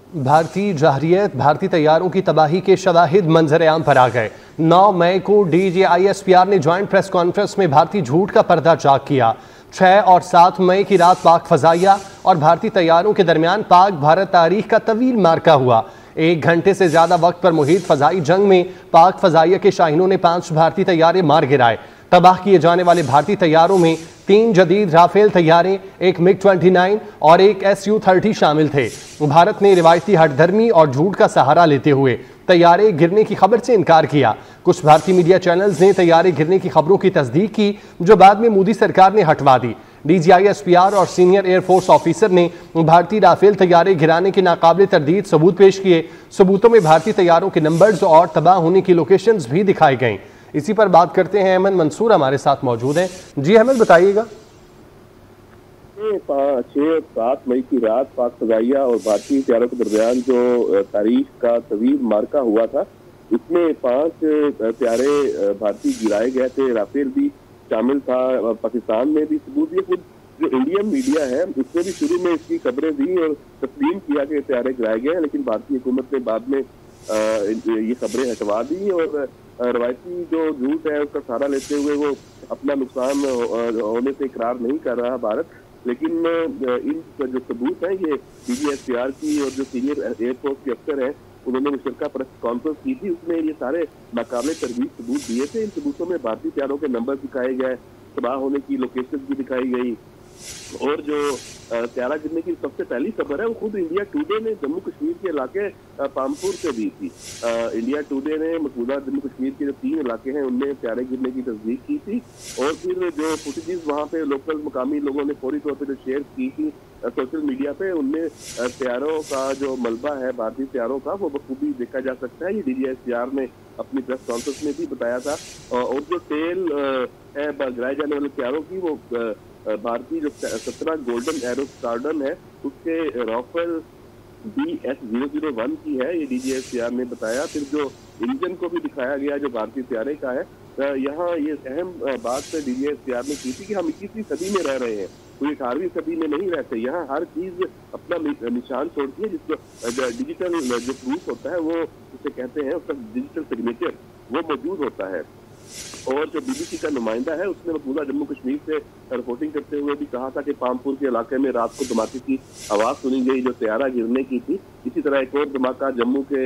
भारतीय जहरियत भारतीय तैयारों की तबाही के शवाहिद मंजर-ए-आम पर आ गए। 9 मई को DGISPR ने ज्वाइंट प्रेस कॉन्फ्रेंस में भारतीय झूठ का पर्दा चाक किया। 6 और 7 मई की रात पाक फजाइया और भारतीय तैयारों के दरमियान पाक भारत तारीख का तवील मार्का हुआ। 1 घंटे से ज्यादा वक्त पर मुहित फजाई जंग में पाक फजाइया के शाहीनों ने 5 भारतीय तैयारे मार गिराए। तबाह किए जाने वाले भारतीय तैयारों में 3 जदीद राफेल तैयारे, एक MiG-29 और एक Su-30 शामिल थे। भारत ने रिवायती हठधर्मी और झूठ का सहारा लेते हुए तैयारे गिरने की खबर से इनकार किया। कुछ भारतीय मीडिया चैनल्स ने तैयारे गिरने की खबरों की तस्दीक की, जो बाद में मोदी सरकार ने हटवा दी। DGISPR और सीनियर एयरफोर्स ऑफिसर ने भारतीय राफेल तैयारे गिराने के नाकाबिल तरदीद सबूत पेश किए। सबूतों में भारतीय तैयारों के नंबर्स और तबाह होने की लोकेशंस भी दिखाई गई। इसी पर बात करते हैं, अहमद मंसूर हमारे साथ मौजूद हैं। जी अहमद, बताइएगा। 6-7 मई की रात पाक फजाइया और भारतीय तैयारों के दरमियान जो तारीख का तवील मार्का हुआ था, उसमें 5 तैयारे भारतीय गिराए गए थे। राफेल भी शामिल था। पाकिस्तान में भी सबूत दिए। खुद जो इंडियन मीडिया है उसने भी शुरू में इसकी खबरें दी और तस्लीम किया कि तैयारे गिराए गए हैं, लेकिन भारतीय हुकूमत ने बाद में ये खबरें हटवा दी और रवायती जो झूठ है उसका सहारा लेते हुए वो अपना नुकसान होने से इकरार नहीं कर रहा भारत। लेकिन इन जो सबूत हैं ये DGISPR की और जो सीनियर एयरफोर्स के अफसर हैं उन्होंने मुश्तरका प्रेस कॉन्फ्रेंस की थी, उसमें ये सारे नाकाबिले तरदीद सबूत दिए थे। इन सबूतों में भारतीय तैयारों के नंबर दिखाए गए, तबाह होने की लोकेशन भी दिखाई गई और जो तैयारा गिरने की सबसे पहली खबर है वो खुद इंडिया टुडे ने जम्मू कश्मीर के इलाके पामपुर से दी थी। इंडिया टुडे ने मौजूदा जम्मू कश्मीर के जो 3 इलाके हैं उनमें तैयारे गिरने की तस्दीक की थी और फिर जो फुटेजेस वहाँ पे लोकल मुकामी लोगों ने फौरी तौर पर जो शेयर की थी सोशल मीडिया पे, उनमें तैयारों का जो मलबा है भारतीय तैयारों का वो बखूबी देखा जा सकता है। ये DGISPR ने अपनी प्रेस कॉन्फ्रेंस में भी बताया था। और जो टेल है गिराए जाने वाले तैयारों की वो भारतीय जो 17 गोल्डन एरो स्क्वाड्रन है उसके राफेल BS-001 की है, ये DGISPR ने बताया। फिर जो इंजन को भी दिखाया गया जो भारतीय तैयारे का है। यहाँ ये अहम बात DGISPR ने की थी कि हम 21वीं सदी में रह रहे हैं, कोई 18वीं सदी में नहीं रहते। यहाँ हर चीज अपना निशान छोड़ती है, जिसको डिजिटल जो प्रूफ होता है वो उसे कहते हैं, उसका डिजिटल सिग्नेचर वो मौजूद होता है। और जो BBC का नुमाइंदा है उसने मौजूदा जम्मू कश्मीर से रिपोर्टिंग करते हुए भी कहा था कि पामपुर के इलाके में रात को धमाके की आवाज सुनी गई जो तैयारा गिरने की थी। इसी तरह एक और धमाका जम्मू के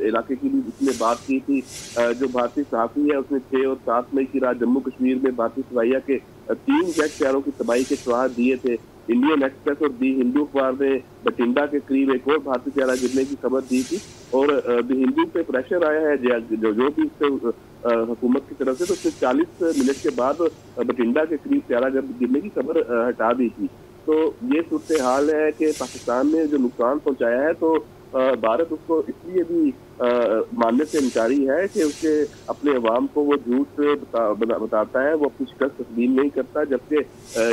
इलाके की भी उसने बात की थी। जो भारतीय सहाफी है उसने 6 और 7 मई की रात जम्मू कश्मीर में भारतीय फजाइया के 3 जेट तैयारों की तबाही के शवाहद दिए थे। इंडियन एक्सप्रेस और दी हिंदू अखबार ने बठिंडा के करीब एक और भारतीय तैयारा गिरने की खबर दी थी और दी हिंदू पे प्रेशर आया है जो भी हुकूमत की तरफ से, तो उसने 40 मिनट के बाद बठिंडा के करीब तैयारा गिरने की खबर हटा दी थी। तो ये सूरत हाल है कि पाकिस्तान ने जो नुकसान पहुंचाया है तो भारत उसको इसलिए भी मानने से इनकारी है कि उसके अपने अवाम को वो झूठ बताता है, वो अपनी शिकस्त तस्लीम नहीं करता। जबकि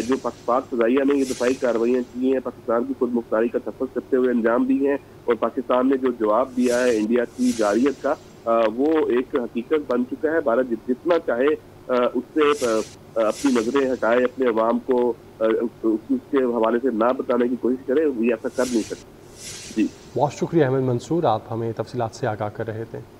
जो पाक फजाइया ने ये दफाई कार्रवाइयाँ की हैं, पाकिस्तान की खुद मुख्तारी का तहफ़्फ़ुज़ करते हुए अंजाम दी हैं और पाकिस्तान ने जो जवाब दिया है इंडिया की जारियत का, वो एक हकीकत बन चुका है। भारत जितना चाहे उससे अपनी नजरें हटाए, अपने अवाम को उसके हवाले से ना बताने की कोशिश करे, ये ऐसा कर नहीं सकते। जी बहुत शुक्रिया अहमद मंसूर, आप हमें तफसीलात से आगाह कर रहे थे।